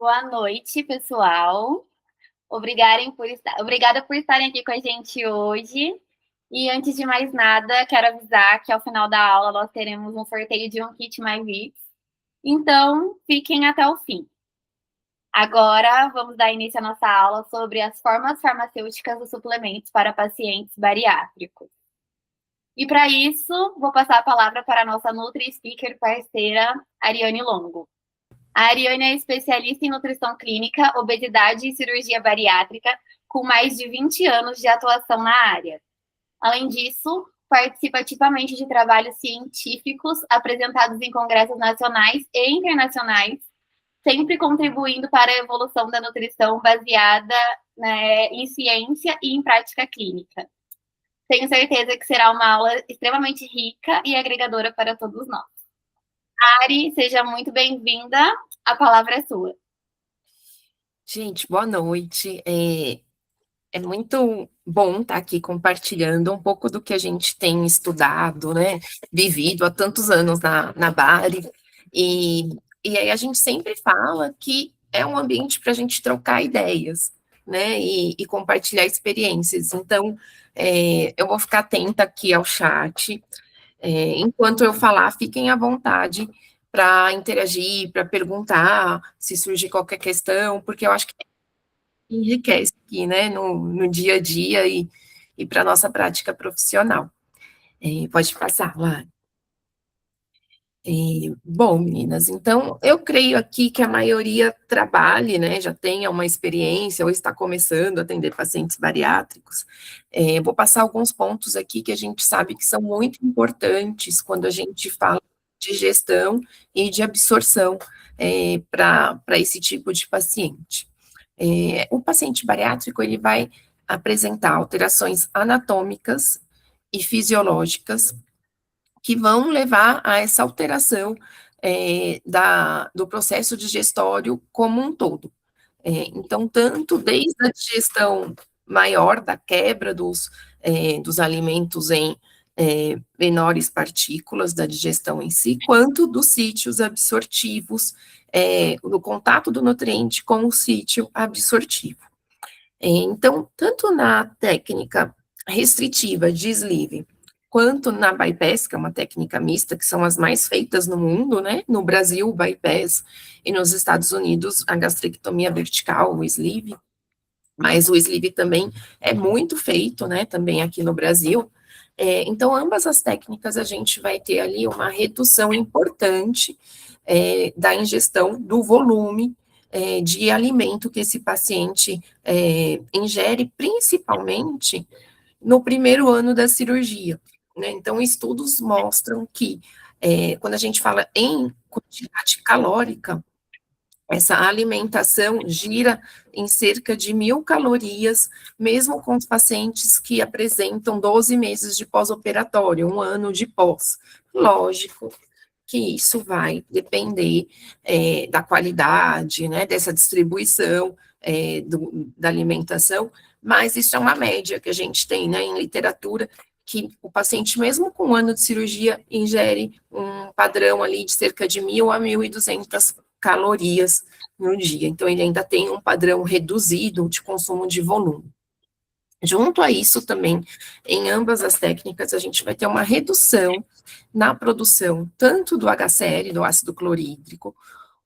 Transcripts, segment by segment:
Boa noite, pessoal. Obrigada por estarem aqui com a gente hoje. E antes de mais nada, quero avisar que ao final da aula nós teremos um sorteio de um kit MyVips. Então, fiquem até o fim. Agora, vamos dar início à nossa aula sobre as formas farmacêuticas dos suplementos para pacientes bariátricos. E para isso, vou passar a palavra para a nossa Nutri Speaker parceira, Ariane Longo. A Ariane é especialista em nutrição clínica, obesidade e cirurgia bariátrica, com mais de 20 anos de atuação na área. Além disso, participa ativamente de trabalhos científicos apresentados em congressos nacionais e internacionais, sempre contribuindo para a evolução da nutrição baseada, né, em ciência e em prática clínica. Tenho certeza que será uma aula extremamente rica e agregadora para todos nós. Ari, seja muito bem-vinda. A palavra é sua. Gente, boa noite. É muito bom estar aqui compartilhando um pouco do que a gente tem estudado, né? Vivido há tantos anos na Bari. E, e aí a gente sempre fala que é um ambiente para a gente trocar ideias, né? E compartilhar experiências. Então, eu vou ficar atenta aqui ao chat. Enquanto eu falar, fiquem à vontade para interagir, para perguntar se surgir qualquer questão, porque eu acho que enriquece aqui, né, no dia a dia e para a nossa prática profissional. Pode passar, Lara. Bom, meninas, então eu creio aqui que a maioria trabalhe, né, já tenha uma experiência ou está começando a atender pacientes bariátricos. Vou passar alguns pontos aqui que a gente sabe que são muito importantes quando a gente fala de gestão e de absorção para esse tipo de paciente. O paciente bariátrico, ele vai apresentar alterações anatômicas e fisiológicas que vão levar a essa alteração do processo digestório como um todo. Então, tanto desde a digestão maior, da quebra dos alimentos em menores partículas da digestão em si, quanto dos sítios absortivos, no contato do nutriente com o sítio absortivo. Então, tanto na técnica restritiva de sleeve, quanto na bypass, que é uma técnica mista, que são as mais feitas no mundo, né? No Brasil, o bypass, e nos Estados Unidos, a gastrectomia vertical, o sleeve, mas o sleeve também é muito feito, né? Também aqui no Brasil. Então, ambas as técnicas, a gente vai ter ali uma redução importante da ingestão do volume de alimento que esse paciente ingere, principalmente no primeiro ano da cirurgia, né? Então, estudos mostram que, quando a gente fala em quantidade calórica, essa alimentação gira em cerca de 1.000 calorias, mesmo com os pacientes que apresentam 12 meses de pós-operatório, um ano de pós. Lógico que isso vai depender da qualidade, né, dessa distribuição da alimentação, mas isso é uma média que a gente tem, né, em literatura, que o paciente, mesmo com um ano de cirurgia, ingere um padrão ali de cerca de 1.000 a 1.200 calorias no dia. Então, ele ainda tem um padrão reduzido de consumo de volume. Junto a isso também, em ambas as técnicas, a gente vai ter uma redução na produção tanto do HCl, do ácido clorídrico,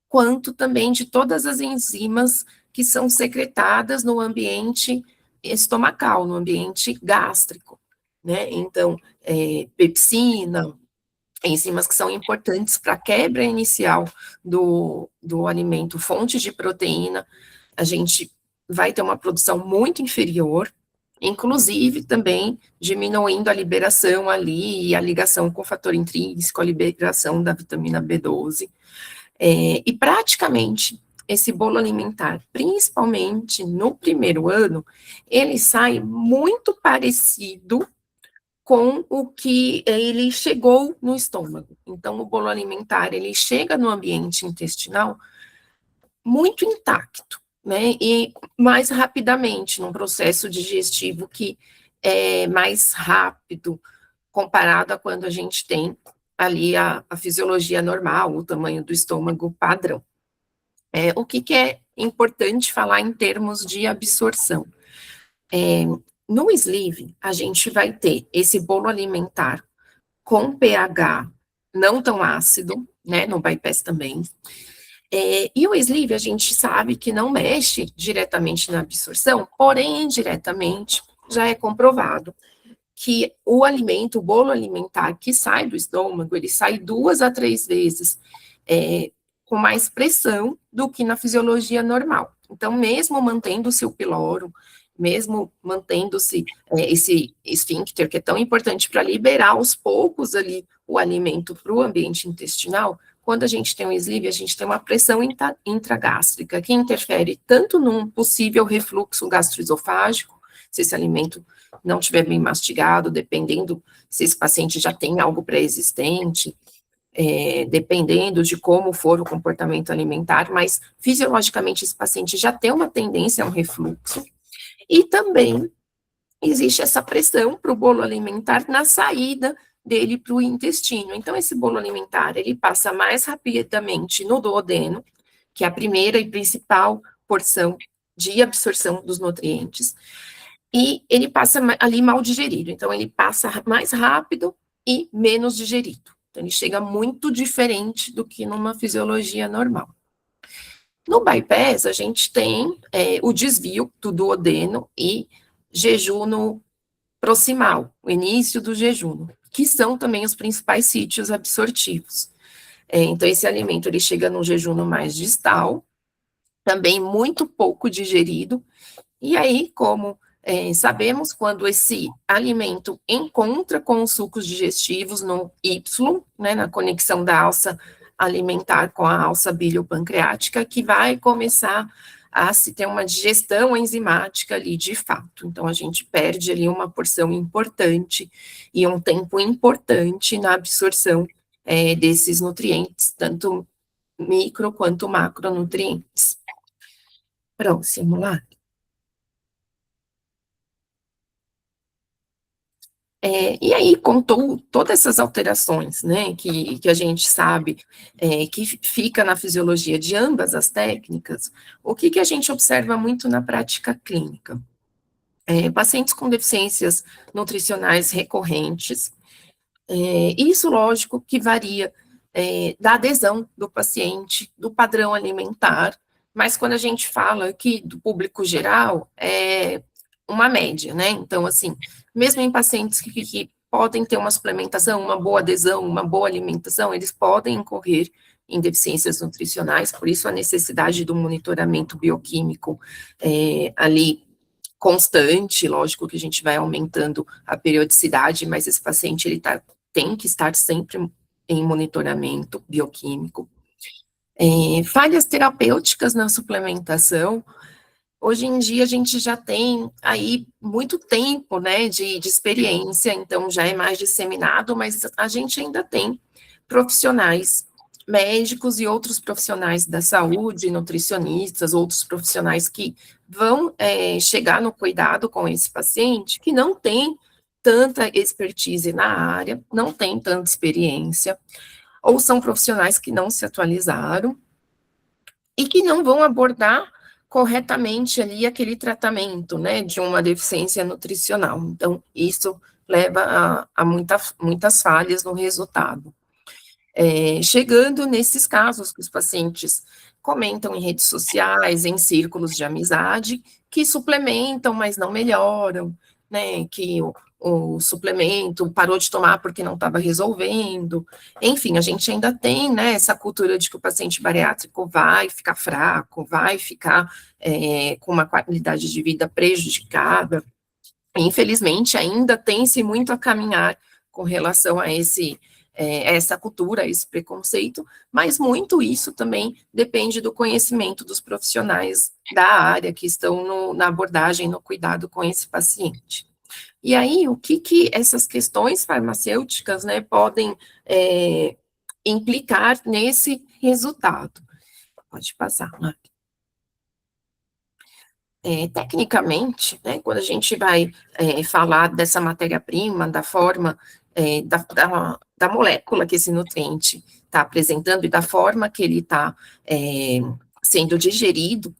quanto também de todas as enzimas que são secretadas no ambiente estomacal, no ambiente gástrico, né? Então, pepsina, enzimas que são importantes para a quebra inicial do alimento, fonte de proteína, a gente vai ter uma produção muito inferior, inclusive também diminuindo a liberação ali e a ligação com o fator intrínseco, a liberação da vitamina B12. E praticamente esse bolo alimentar, principalmente no primeiro ano, ele sai muito parecido com o que ele chegou no estômago. Então, o bolo alimentar, ele chega no ambiente intestinal muito intacto, né, e mais rapidamente, num processo digestivo que é mais rápido, comparado a quando a gente tem ali a fisiologia normal, o tamanho do estômago padrão. O que é importante falar em termos de absorção? No sleeve, a gente vai ter esse bolo alimentar com pH não tão ácido, né, no bypass também. E o sleeve, a gente sabe que não mexe diretamente na absorção, porém, indiretamente, já é comprovado que o alimento, o bolo alimentar que sai do estômago, ele sai 2 a 3 vezes com mais pressão do que na fisiologia normal. Então, mesmo mantendo-se o piloro, mesmo mantendo-se esse esfíncter, que é tão importante para liberar aos poucos ali o alimento para o ambiente intestinal, quando a gente tem um sleeve, a gente tem uma pressão intragástrica que interfere tanto num possível refluxo gastroesofágico, se esse alimento não estiver bem mastigado, dependendo se esse paciente já tem algo pré-existente, dependendo de como for o comportamento alimentar, mas fisiologicamente esse paciente já tem uma tendência a um refluxo, e também existe essa pressão para o bolo alimentar na saída dele para o intestino. Então, esse bolo alimentar, ele passa mais rapidamente no duodeno, que é a primeira e principal porção de absorção dos nutrientes, e ele passa ali mal digerido, então ele passa mais rápido e menos digerido. Então, ele chega muito diferente do que numa fisiologia normal. No bypass, a gente tem o desvio do duodeno e jejum proximal, o início do jejum, que são também os principais sítios absortivos. Então, esse alimento, ele chega no jejum mais distal, também muito pouco digerido, e aí, como sabemos, quando esse alimento encontra com os sucos digestivos no Y, né, na conexão da alça alimentar com a alça biliopancreática, que vai começar a se ter uma digestão enzimática ali de fato. Então, a gente perde ali uma porção importante e um tempo importante na absorção desses nutrientes, tanto micro quanto macronutrientes. Próximo lá. E aí, com todas essas alterações, né, que a gente sabe que fica na fisiologia de ambas as técnicas, o que a gente observa muito na prática clínica? Pacientes com deficiências nutricionais recorrentes, isso, lógico, que varia da adesão do paciente, do padrão alimentar, mas quando a gente fala aqui do público geral, é uma média, né? Então, assim, mesmo em pacientes que podem ter uma suplementação, uma boa adesão, uma boa alimentação, eles podem incorrer em deficiências nutricionais, por isso a necessidade do monitoramento bioquímico ali constante, lógico que a gente vai aumentando a periodicidade, mas esse paciente ele tem que estar sempre em monitoramento bioquímico. Falhas terapêuticas na suplementação. Hoje em dia a gente já tem aí muito tempo, né, de experiência, então já é mais disseminado, mas a gente ainda tem profissionais, médicos e outros profissionais da saúde, nutricionistas, outros profissionais que vão chegar no cuidado com esse paciente, que não tem tanta expertise na área, não tem tanta experiência, ou são profissionais que não se atualizaram, e que não vão abordar corretamente ali aquele tratamento, né, de uma deficiência nutricional. Então, isso leva a muitas falhas no resultado. Chegando nesses casos que os pacientes comentam em redes sociais, em círculos de amizade, que suplementam, mas não melhoram, né, que o suplemento parou de tomar porque não estava resolvendo. Enfim, a gente ainda tem, né, essa cultura de que o paciente bariátrico vai ficar fraco, vai ficar com uma qualidade de vida prejudicada. Infelizmente, ainda tem-se muito a caminhar com relação a essa cultura, a esse preconceito, mas muito isso também depende do conhecimento dos profissionais da área que estão na abordagem, no cuidado com esse paciente. E aí, o que essas questões farmacêuticas, né, podem implicar nesse resultado? Pode passar, Mark. Tecnicamente, né, quando a gente vai falar dessa matéria-prima, da forma, da molécula que esse nutriente está apresentando e da forma que ele está sendo digerido,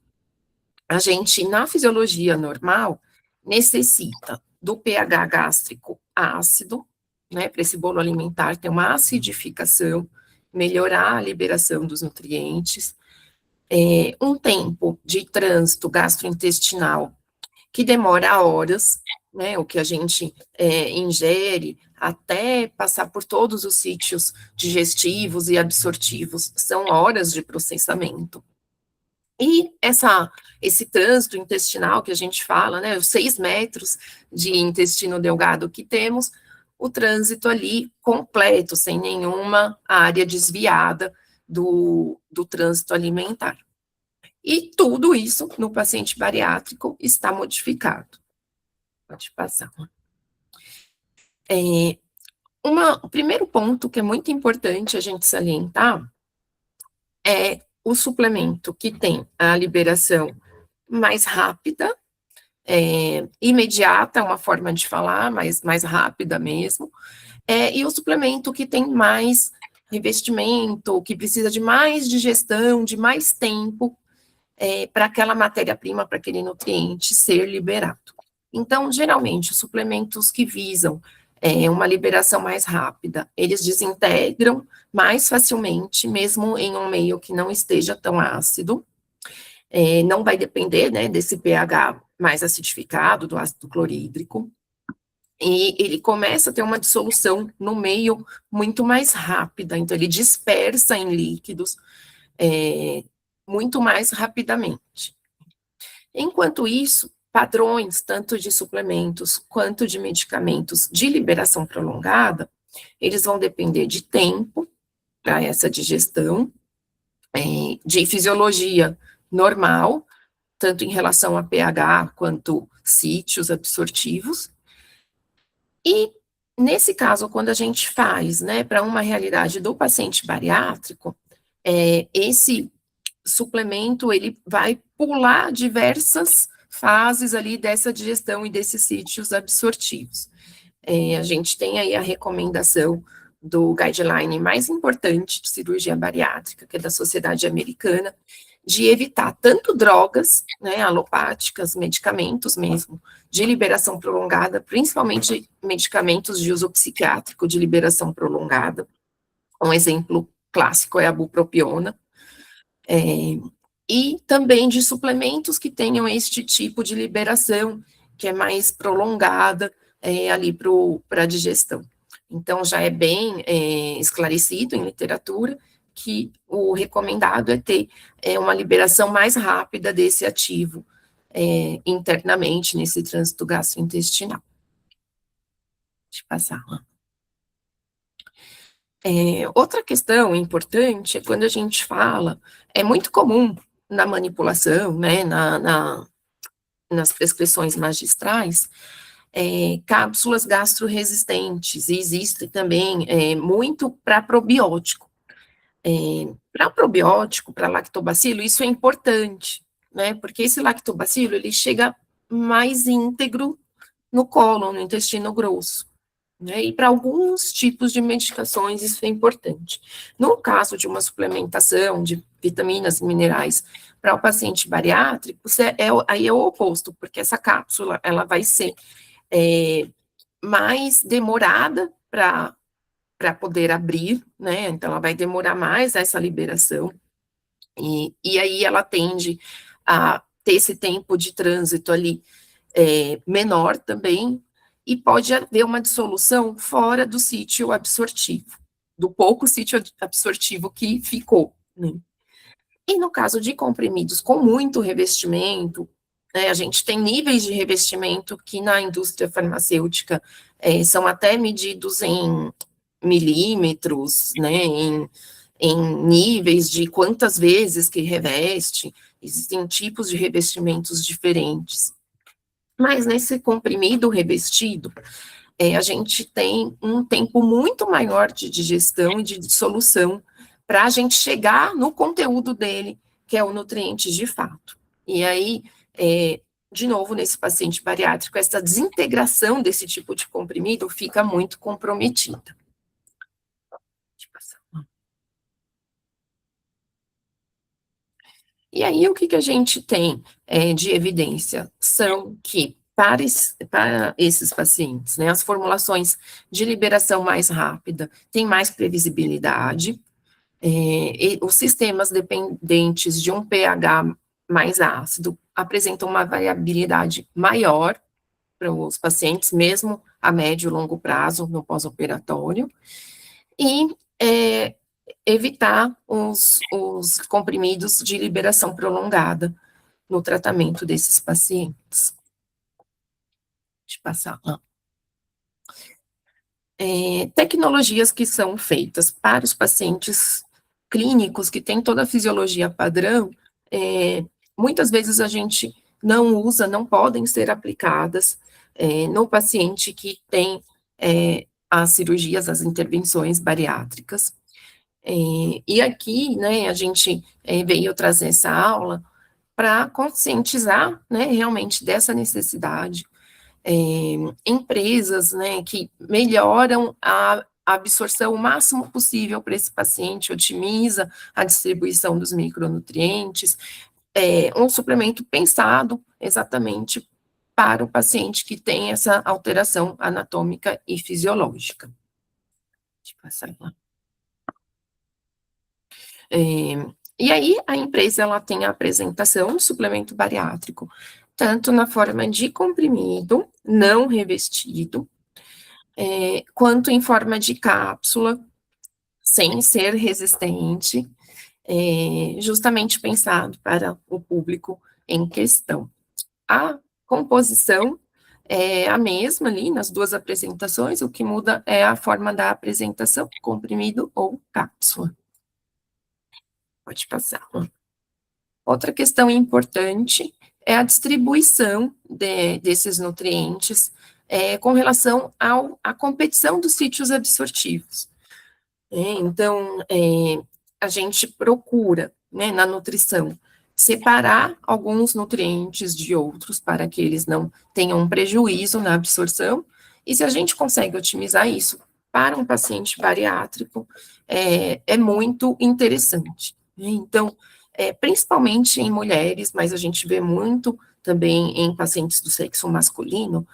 a gente, na fisiologia normal, necessita do pH gástrico ácido, né, para esse bolo alimentar ter uma acidificação, melhorar a liberação dos nutrientes, um tempo de trânsito gastrointestinal que demora horas, né, o que a gente ingere até passar por todos os sítios digestivos e absortivos, são horas de processamento. E esse trânsito intestinal que a gente fala, né, os 6 metros de intestino delgado que temos, o trânsito ali completo, sem nenhuma área desviada do trânsito alimentar. E tudo isso no paciente bariátrico está modificado. Pode passar. O primeiro ponto que é muito importante a gente salientar é o suplemento que tem a liberação mais rápida, imediata, uma forma de falar, mas mais rápida mesmo, e o suplemento que tem mais revestimento, que precisa de mais digestão, de mais tempo, para aquela matéria-prima, para aquele nutriente ser liberado. Então, geralmente, os suplementos que visam uma liberação mais rápida, eles desintegram mais facilmente, mesmo em um meio que não esteja tão ácido, não vai depender, né, desse pH mais acidificado, do ácido clorídrico, e ele começa a ter uma dissolução no meio muito mais rápida, então ele dispersa em líquidos muito mais rapidamente. Enquanto isso, padrões, tanto de suplementos quanto de medicamentos de liberação prolongada, eles vão depender de tempo para essa digestão, de fisiologia normal, tanto em relação a pH quanto sítios absortivos. E, nesse caso, quando a gente faz, né, para uma realidade do paciente bariátrico, esse suplemento, ele vai pular diversas fases ali dessa digestão e desses sítios absortivos. A gente tem aí a recomendação do guideline mais importante de cirurgia bariátrica, que é da Sociedade Americana, de evitar tanto drogas, né, alopáticas, medicamentos mesmo, de liberação prolongada, principalmente medicamentos de uso psiquiátrico de liberação prolongada. Um exemplo clássico é a bupropiona, e também de suplementos que tenham este tipo de liberação, que é mais prolongada ali para a digestão. Então, já é bem esclarecido em literatura que o recomendado é ter uma liberação mais rápida desse ativo internamente nesse trânsito gastrointestinal. Deixa eu passar lá. Outra questão importante é quando a gente fala, é muito comum na manipulação, né, nas prescrições magistrais, cápsulas gastroresistentes, e existe também muito para probiótico. Para probiótico, para lactobacilo, isso é importante, né, porque esse lactobacilo, ele chega mais íntegro no cólon, no intestino grosso. Né, e para alguns tipos de medicações isso é importante. No caso de uma suplementação de vitaminas e minerais para o paciente bariátrico, aí é o oposto, porque essa cápsula ela vai ser mais demorada para poder abrir, né? Então ela vai demorar mais essa liberação, e aí ela tende a ter esse tempo de trânsito ali menor também, e pode haver uma dissolução fora do sítio absortivo, do pouco sítio absortivo que ficou, né? E no caso de comprimidos com muito revestimento, né, a gente tem níveis de revestimento que na indústria farmacêutica são até medidos em milímetros, né, em níveis de quantas vezes que reveste, existem tipos de revestimentos diferentes. Mas nesse comprimido revestido, a gente tem um tempo muito maior de digestão e de dissolução para a gente chegar no conteúdo dele, que é o nutriente de fato. E aí, de novo, nesse paciente bariátrico, essa desintegração desse tipo de comprimido fica muito comprometida. E aí, o que a gente tem de evidência? São que, para esses pacientes, né, as formulações de liberação mais rápida têm mais previsibilidade, e os sistemas dependentes de um pH mais ácido apresentam uma variabilidade maior para os pacientes, mesmo a médio e longo prazo, no pós-operatório, e evitar os comprimidos de liberação prolongada no tratamento desses pacientes. Deixa eu passar lá. Tecnologias que são feitas para os pacientes clínicos que têm toda a fisiologia padrão, muitas vezes a gente não usa, não podem ser aplicadas no paciente que tem as cirurgias, as intervenções bariátricas. E aqui, né, a gente veio trazer essa aula para conscientizar, né, realmente dessa necessidade. Empresas, né, que melhoram a absorção o máximo possível para esse paciente, otimiza a distribuição dos micronutrientes, um suplemento pensado exatamente para o paciente que tem essa alteração anatômica e fisiológica. Deixa eu passar lá. E aí, a empresa, ela tem a apresentação do suplemento bariátrico, tanto na forma de comprimido, não revestido, quanto em forma de cápsula, sem ser resistente, justamente pensado para o público em questão. A composição é a mesma ali nas duas apresentações, o que muda é a forma da apresentação, comprimido ou cápsula. Pode passar. Outra questão importante é a distribuição desses nutrientes com relação à competição dos sítios absortivos. Então, a gente procura, né, na nutrição, separar alguns nutrientes de outros para que eles não tenham um prejuízo na absorção, e se a gente consegue otimizar isso para um paciente bariátrico, é muito interessante. Então, principalmente em mulheres, mas a gente vê muito também em pacientes do sexo masculino,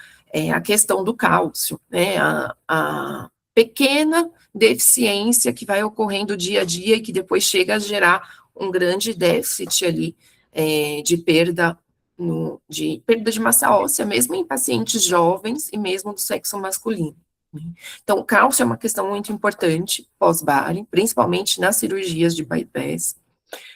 a questão do cálcio, né, a pequena deficiência que vai ocorrendo dia a dia e que depois chega a gerar um grande déficit ali de perda de massa óssea, mesmo em pacientes jovens e mesmo do sexo masculino. Então, o cálcio é uma questão muito importante pós-bari, principalmente nas cirurgias de bypass.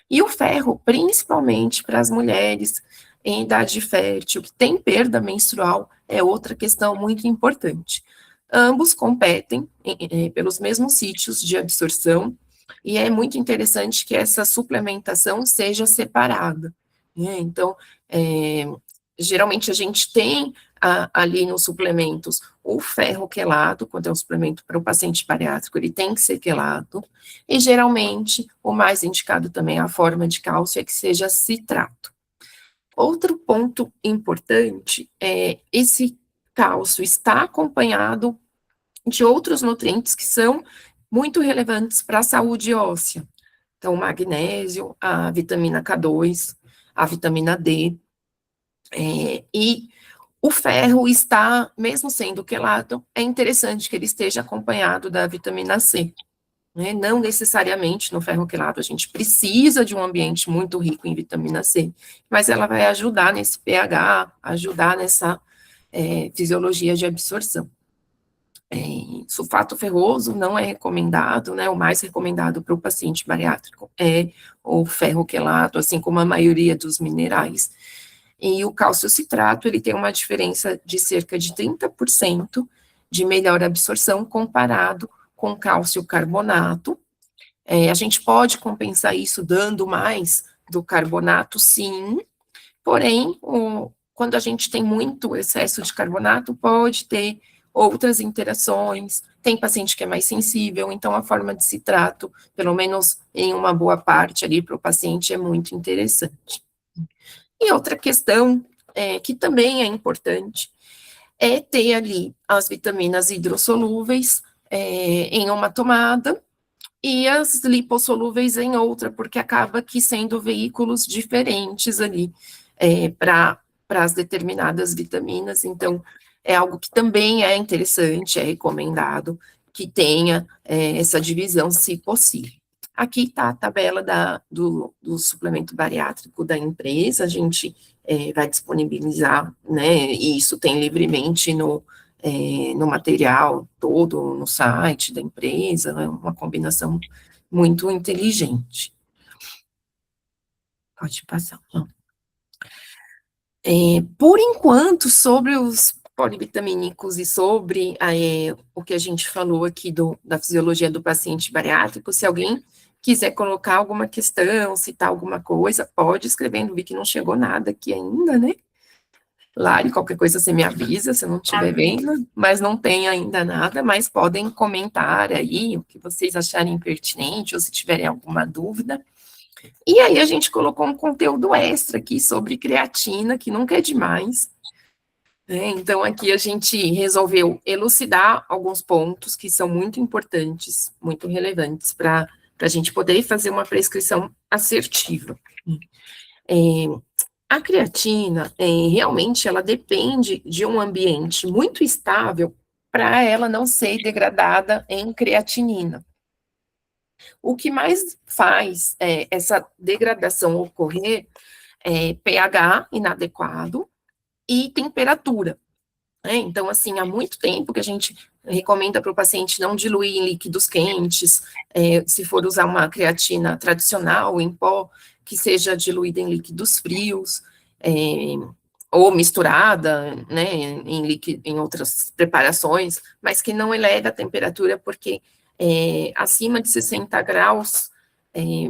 E o ferro, principalmente para as mulheres em idade fértil, que tem perda menstrual, é outra questão muito importante. Ambos competem pelos mesmos sítios de absorção, e é muito interessante que essa suplementação seja separada, né? Então, geralmente a gente tem ali nos suplementos o ferro quelado, quando é um suplemento para o paciente bariátrico, ele tem que ser quelado, e geralmente o mais indicado também a forma de cálcio é que seja citrato. Outro ponto importante é esse cálcio está acompanhado de outros nutrientes que são muito relevantes para a saúde óssea. Então, o magnésio, a vitamina K2, a vitamina D, e o ferro está, mesmo sendo quelado, é interessante que ele esteja acompanhado da vitamina C. Né? Não necessariamente no ferro quelado a gente precisa de um ambiente muito rico em vitamina C, mas ela vai ajudar nesse pH, ajudar nessa fisiologia de absorção. Sulfato ferroso não é recomendado, né? O mais recomendado para o paciente bariátrico é o ferro quelato, assim como a maioria dos minerais. E o cálcio citrato, ele tem uma diferença de cerca de 30% de melhor absorção comparado com cálcio carbonato. A gente pode compensar isso dando mais do carbonato, sim, porém, quando a gente tem muito excesso de carbonato, pode ter outras interações, tem paciente que é mais sensível, então a forma de citrato, pelo menos em uma boa parte ali para o paciente, é muito interessante. E outra questão, que também é importante, é ter ali as vitaminas hidrossolúveis em uma tomada, e as lipossolúveis em outra, porque acaba que sendo veículos diferentes ali para as determinadas vitaminas. Então, é algo que também é interessante, é recomendado que tenha essa divisão, se possível. Aqui está a tabela do suplemento bariátrico da empresa, a gente vai disponibilizar, né, e isso tem livremente no material todo, no site da empresa, é uma combinação muito inteligente. Pode passar. Por enquanto, sobre os polivitamínicos e sobre o que a gente falou aqui da fisiologia do paciente bariátrico, se alguém quiser colocar alguma questão, citar alguma coisa, pode escrever, não vi que não chegou nada aqui ainda, né? Lari, qualquer coisa você me avisa, se não estiver vendo, mas não tem ainda nada, mas podem comentar aí o que vocês acharem pertinente, ou se tiverem alguma dúvida. E aí a gente colocou um conteúdo extra aqui sobre creatina, que nunca é demais, né? Então aqui a gente resolveu elucidar alguns pontos que são muito importantes, muito relevantes para a gente poder fazer uma prescrição assertiva. A creatina, realmente, ela depende de um ambiente muito estável para ela não ser degradada em creatinina. O que mais faz essa degradação ocorrer é pH inadequado e temperatura, né? Então, assim, há muito tempo que a gente recomenda para o paciente não diluir em líquidos quentes, se for usar uma creatina tradicional em pó, que seja diluída em líquidos frios, ou misturada, né, em outras preparações, mas que não eleve a temperatura, porque acima de 60 graus,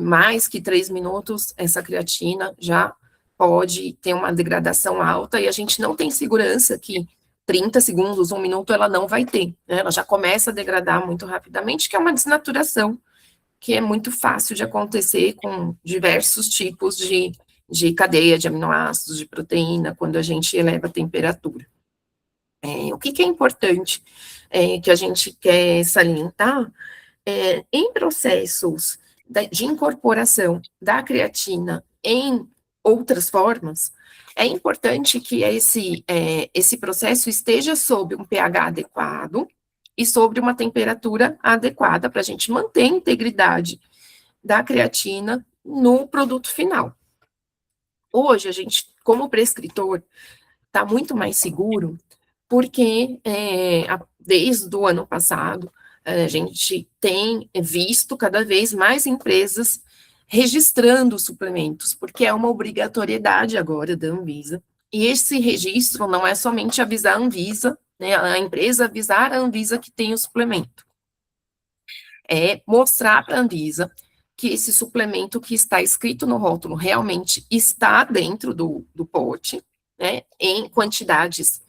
mais que 3 minutos, essa creatina já pode ter uma degradação alta, e a gente não tem segurança que 30 segundos, 1 minuto, ela não vai ter, né? Ela já começa a degradar muito rapidamente, que é uma desnaturação, que é muito fácil de acontecer com diversos tipos de cadeia de aminoácidos, de proteína, quando a gente eleva a temperatura. O que é importante que a gente quer salientar em processos de incorporação da creatina em outras formas, é importante que esse processo esteja sob um pH adequado e sobre uma temperatura adequada para a gente manter a integridade da creatina no produto final. Hoje, a gente, como prescritor, está muito mais seguro, porque desde o ano passado, a gente tem visto cada vez mais empresas registrando suplementos, porque é uma obrigatoriedade agora da Anvisa. E esse registro não é somente avisar a Anvisa, né, a empresa avisar a Anvisa que tem o suplemento. É mostrar para a Anvisa que esse suplemento que está escrito no rótulo realmente está dentro do pote, né, em quantidades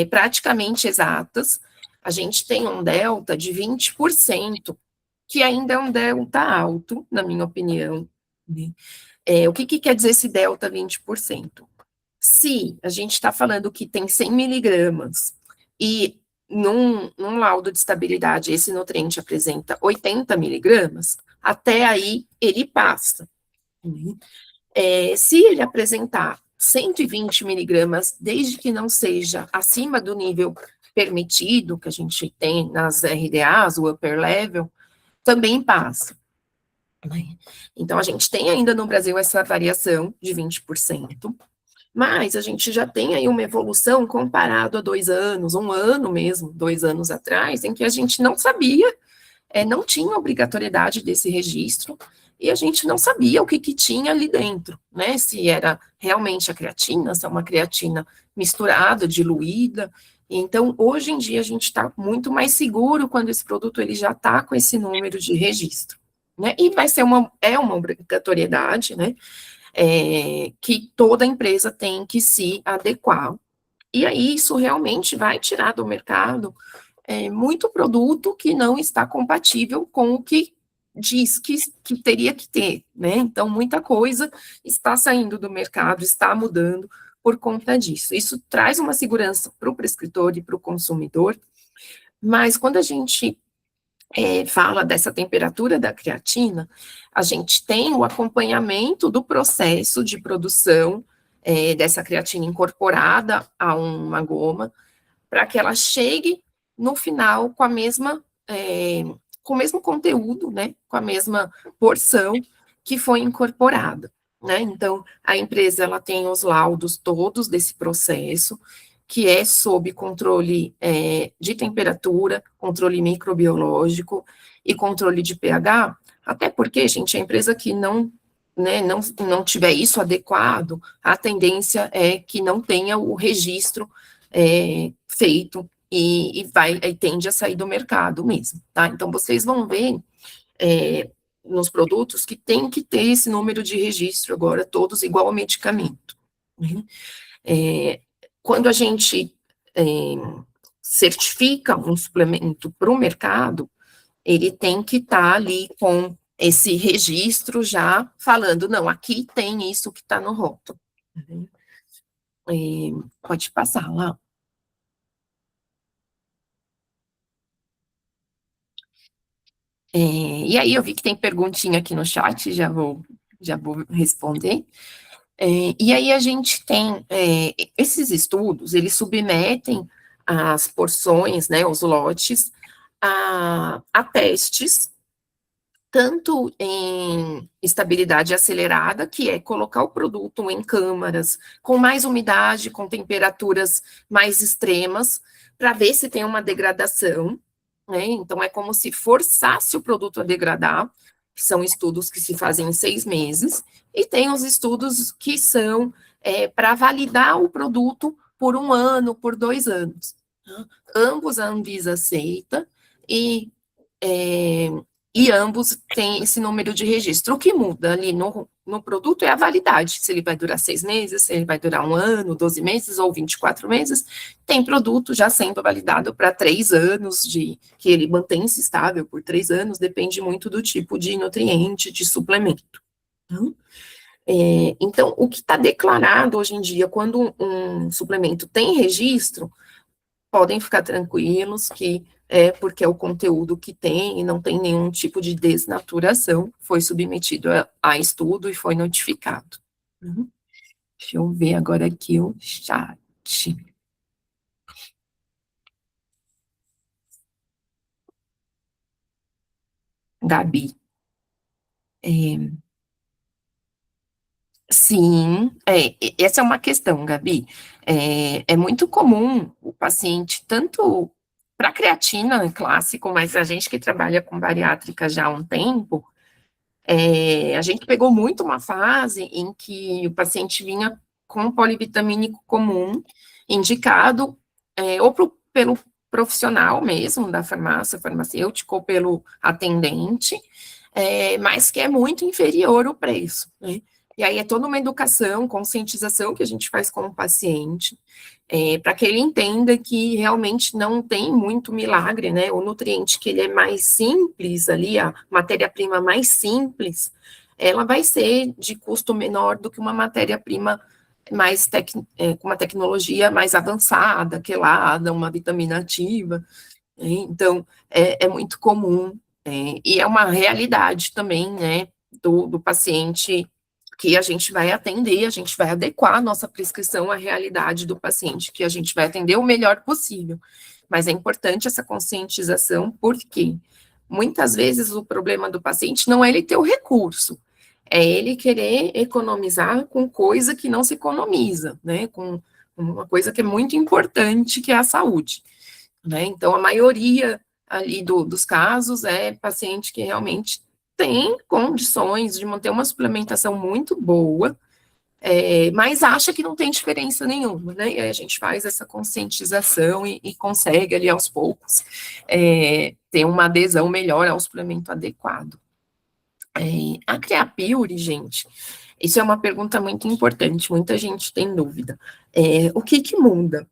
praticamente exatas. A gente tem um delta de 20%, que ainda é um delta alto, na minha opinião. Né? O que quer dizer esse delta 20%? Se a gente está falando que tem 100 miligramas e num laudo de estabilidade esse nutriente apresenta 80 miligramas, até aí ele passa. Se ele apresentar 120 miligramas, desde que não seja acima do nível permitido, que a gente tem nas RDAs, o upper level, também passa. Então, a gente tem ainda no Brasil essa variação de 20%, mas a gente já tem aí uma evolução comparado a 2 anos, 1 ano mesmo, 2 anos atrás, em que a gente não sabia, não tinha obrigatoriedade desse registro, e a gente não sabia o que tinha ali dentro, né? Se era realmente a creatina, se é uma creatina misturada, diluída. Então, hoje em dia, a gente está muito mais seguro quando esse produto ele já está com esse número de registro, né? E vai ser uma obrigatoriedade, né? Que toda empresa tem que se adequar. E aí, isso realmente vai tirar do mercado muito produto que não está compatível com o que diz que teria que ter, né? Então, muita coisa está saindo do mercado, está mudando por conta disso. Isso traz uma segurança para o prescritor e para o consumidor, mas quando a gente fala dessa temperatura da creatina, a gente tem o acompanhamento do processo de produção dessa creatina incorporada a uma goma, para que ela chegue no final com a mesma, com o mesmo conteúdo, né, com a mesma porção que foi incorporada, né? Então, a empresa ela tem os laudos todos desse processo, que é sob controle de temperatura, controle microbiológico e controle de pH, até porque, gente, a empresa que não, né, não tiver isso adequado, a tendência é que não tenha o registro feito e tende a sair do mercado mesmo, tá? Então, vocês vão ver nos produtos que tem que ter esse número de registro agora, todos igual ao medicamento, né? Quando a gente certifica um suplemento para o mercado, ele tem que estar ali com esse registro já falando, não, aqui tem isso que está no rótulo. Pode passar lá. E aí eu vi que tem perguntinha aqui no chat, já vou responder. E aí a gente tem esses estudos, eles submetem as porções, né, os lotes, a testes, tanto em estabilidade acelerada, que é colocar o produto em câmaras com mais umidade, com temperaturas mais extremas, para ver se tem uma degradação, né? Então, é como se forçasse o produto a degradar, que são estudos que se fazem em 6 meses, e tem os estudos que são para validar o produto por 1 ano, por 2 anos. Né? Ambos a Anvisa aceita, e ambos têm esse número de registro. O que muda ali no produto é a validade, se ele vai durar 6 meses, se ele vai durar 1 ano, 12 meses ou 24 meses. Tem produto já sendo validado para 3 anos, que ele mantém-se estável por 3 anos, depende muito do tipo de nutriente, de suplemento. Então, o que está declarado hoje em dia, quando um suplemento tem registro, podem ficar tranquilos que é porque é o conteúdo que tem e não tem nenhum tipo de desnaturação, foi submetido a estudo e foi notificado. Deixa eu ver agora aqui o chat. Gabi. Sim, essa é uma questão, Gabi. É muito comum o paciente, tanto para creatina é clássico, mas a gente que trabalha com bariátrica já há um tempo, a gente pegou muito uma fase em que o paciente vinha com polivitamínico comum, indicado pelo profissional mesmo da farmácia, farmacêutico, ou pelo atendente, mas que é muito inferior o preço, né? E aí é toda uma educação, conscientização que a gente faz com o paciente, para que ele entenda que realmente não tem muito milagre, né? O nutriente que ele é mais simples ali, a matéria-prima mais simples, ela vai ser de custo menor do que uma matéria-prima mais com uma tecnologia mais avançada, quelada, uma vitamina ativa. Então, é muito comum, e é uma realidade também, né, do paciente que a gente vai atender, a gente vai adequar a nossa prescrição à realidade do paciente, que a gente vai atender o melhor possível. Mas é importante essa conscientização, porque muitas vezes o problema do paciente não é ele ter o recurso, é ele querer economizar com coisa que não se economiza, né, com uma coisa que é muito importante, que é a saúde, né? Então, a maioria ali dos casos é paciente que realmente tem condições de manter uma suplementação muito boa, mas acha que não tem diferença nenhuma, né? E aí a gente faz essa conscientização e consegue ali aos poucos ter uma adesão melhor ao suplemento adequado. A Creapure, gente, isso é uma pergunta muito importante, muita gente tem dúvida. O que muda?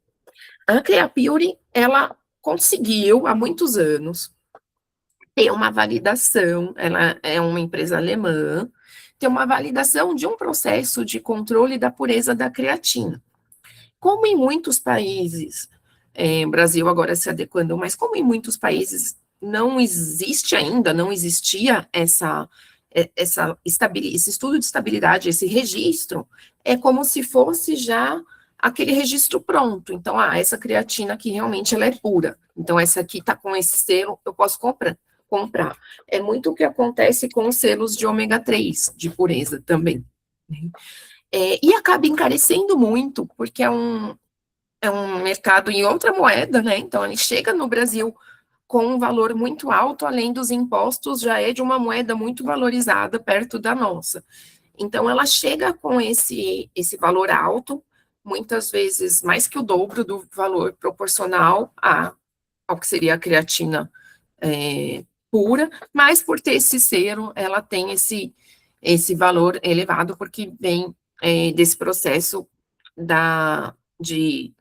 A Creapure, ela conseguiu, há muitos anos, ter uma validação, ela é uma empresa alemã, ter uma validação de um processo de controle da pureza da creatina. Como em muitos países, Brasil agora se adequando, mas como em muitos países não existe ainda, não existia esse estudo de estabilidade, esse registro, é como se fosse já aquele registro pronto. Então, essa creatina aqui realmente ela é pura. Então, essa aqui está com esse selo, eu posso comprar. É muito o que acontece com os selos de ômega 3, de pureza também. E acaba encarecendo muito, porque é um mercado em outra moeda, né? Então, ele chega no Brasil com um valor muito alto, além dos impostos, já é de uma moeda muito valorizada perto da nossa. Então, ela chega com esse valor alto, muitas vezes mais que o dobro do valor proporcional ao que seria a creatina pura, mas por ter esse selo, ela tem esse valor elevado, porque vem desse processo de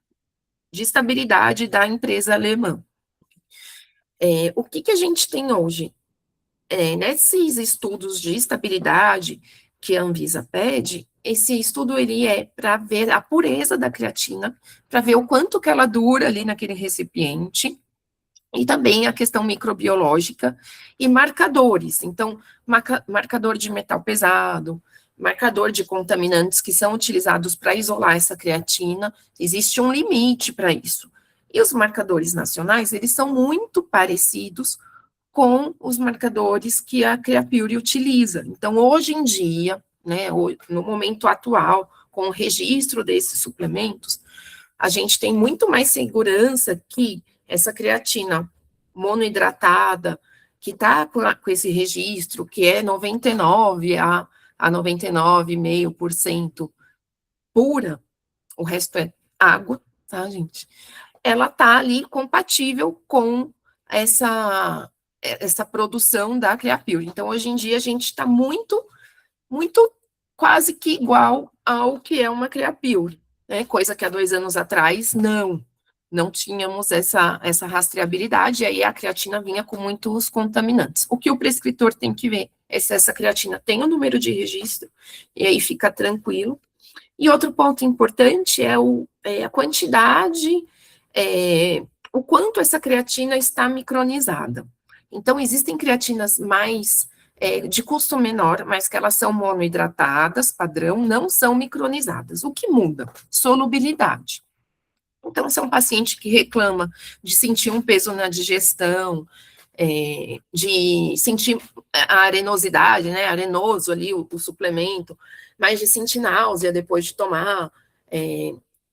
estabilidade da empresa alemã. O que a gente tem hoje? Nesses estudos de estabilidade que a Anvisa pede, esse estudo ele é para ver a pureza da creatina, para ver o quanto que ela dura ali naquele recipiente, e também a questão microbiológica e marcadores. Então, marcador de metal pesado, marcador de contaminantes que são utilizados para isolar essa creatina, existe um limite para isso. E os marcadores nacionais, eles são muito parecidos com os marcadores que a Creapure utiliza. Então, hoje em dia, né, no momento atual, com o registro desses suplementos, a gente tem muito mais segurança que essa creatina monoidratada, que está com esse registro, que é 99 a 99,5% pura, o resto é água, tá, gente? Ela tá ali compatível com essa produção da Creapure. Então, hoje em dia, a gente está muito, muito quase que igual ao que é uma Creapure, né? Coisa que há 2 anos atrás, não tínhamos essa rastreabilidade, e aí a creatina vinha com muitos contaminantes. O que o prescritor tem que ver é se essa creatina tem o número de registro, e aí fica tranquilo. E outro ponto importante é a quantidade, o quanto essa creatina está micronizada. Então, existem creatinas mais de custo menor, mas que elas são monoidratadas, padrão, não são micronizadas. O que muda? Solubilidade. Então, se é um paciente que reclama de sentir um peso na digestão, de sentir a arenosidade, né, arenoso ali, o suplemento, mas de sentir náusea depois de tomar,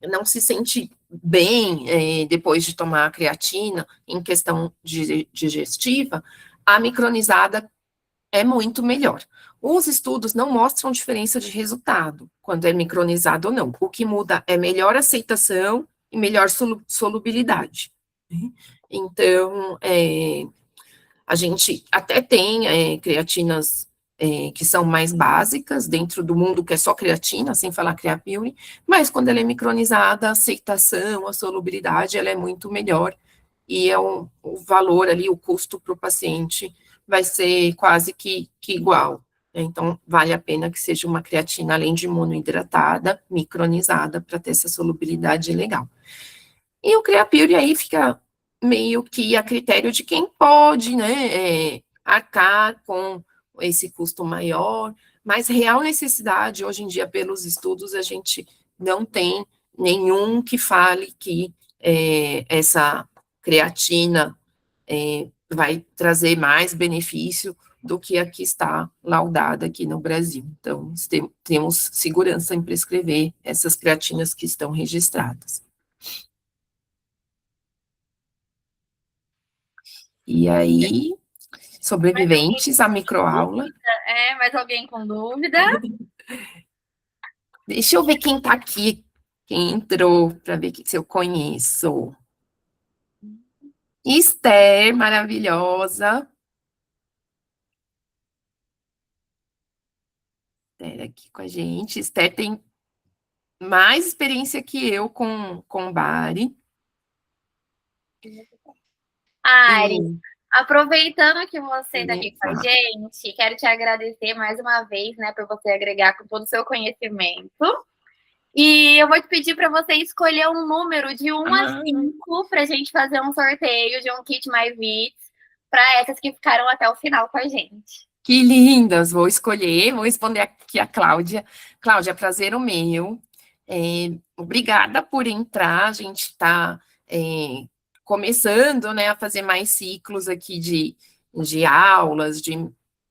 não se sente bem depois de tomar a creatina, em questão digestiva, a micronizada é muito melhor. Os estudos não mostram diferença de resultado, quando é micronizado ou não. O que muda é melhor aceitação e melhor solubilidade. Então, a gente até tem creatinas que são mais básicas, dentro do mundo que é só creatina, sem falar Creapure, mas quando ela é micronizada, a aceitação, a solubilidade, ela é muito melhor, e o valor ali, o custo para o paciente vai ser quase que igual. Então, vale a pena que seja uma creatina, além de monoidratada, micronizada, para ter essa solubilidade legal. E o Creapure aí fica meio que a critério de quem pode, né, arcar com esse custo maior, mas real necessidade, hoje em dia, pelos estudos, a gente não tem nenhum que fale que essa creatina vai trazer mais benefício do que a que está laudada aqui no Brasil. Então, temos segurança em prescrever essas creatinas que estão registradas. E aí, sobreviventes à microaula. Mais alguém com dúvida? Deixa eu ver quem está aqui, quem entrou, para ver se eu conheço. Esther, maravilhosa. Esther aqui com a gente. Esther tem mais experiência que eu com Bari. Ari, aproveitando que você está aqui com a gente, quero te agradecer mais uma vez, né, por você agregar com todo o seu conhecimento. E eu vou te pedir para você escolher um número de 1 a 5 para a gente fazer um sorteio de um kit MyVits para essas que ficaram até o final com a gente. Que lindas! Vou escolher, vou responder aqui a Cláudia. Cláudia, prazer o meu. Obrigada por entrar. A gente está começando, né, a fazer mais ciclos aqui de aulas,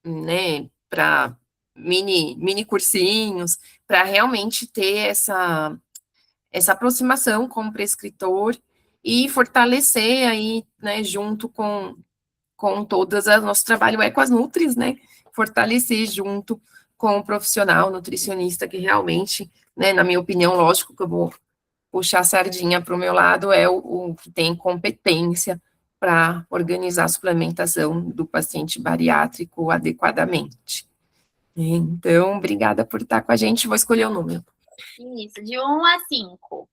né, para mini cursinhos, para realmente ter essa aproximação com o prescritor e fortalecer aí, né, junto com todas as nosso trabalho é com as Nutris, né? Fortalecer junto com o profissional nutricionista que realmente, né, na minha opinião, lógico que eu vou puxar a sardinha para o meu lado, é o que tem competência para organizar a suplementação do paciente bariátrico adequadamente. Então, obrigada por estar com a gente. Vou escolher o número. Isso, de 1 a 5.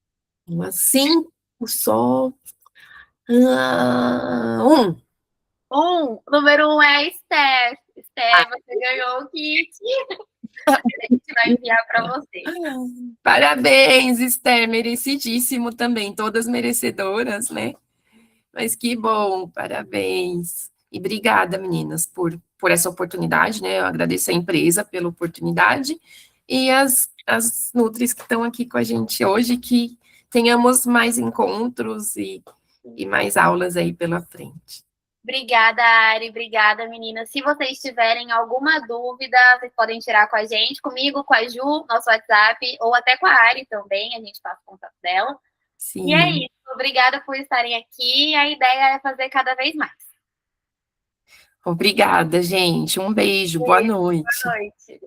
Cinco só. Um. Número 1 é a Esther. Esther, você ganhou o kit. A gente vai enviar para você. Parabéns, Esther, merecidíssimo também, todas merecedoras, né? Mas que bom, parabéns. E obrigada, meninas, por essa oportunidade, né? Eu agradeço a empresa pela oportunidade e as Nutris que estão aqui com a gente hoje, que tenhamos mais encontros e mais aulas aí pela frente. Obrigada, Ari. Obrigada, meninas. Se vocês tiverem alguma dúvida, vocês podem tirar com a gente, comigo, com a Ju, nosso WhatsApp, ou até com a Ari também, a gente passa o contato dela. Sim. E é isso. Obrigada por estarem aqui. A ideia é fazer cada vez mais. Obrigada, gente. Um beijo. Boa noite. Boa noite.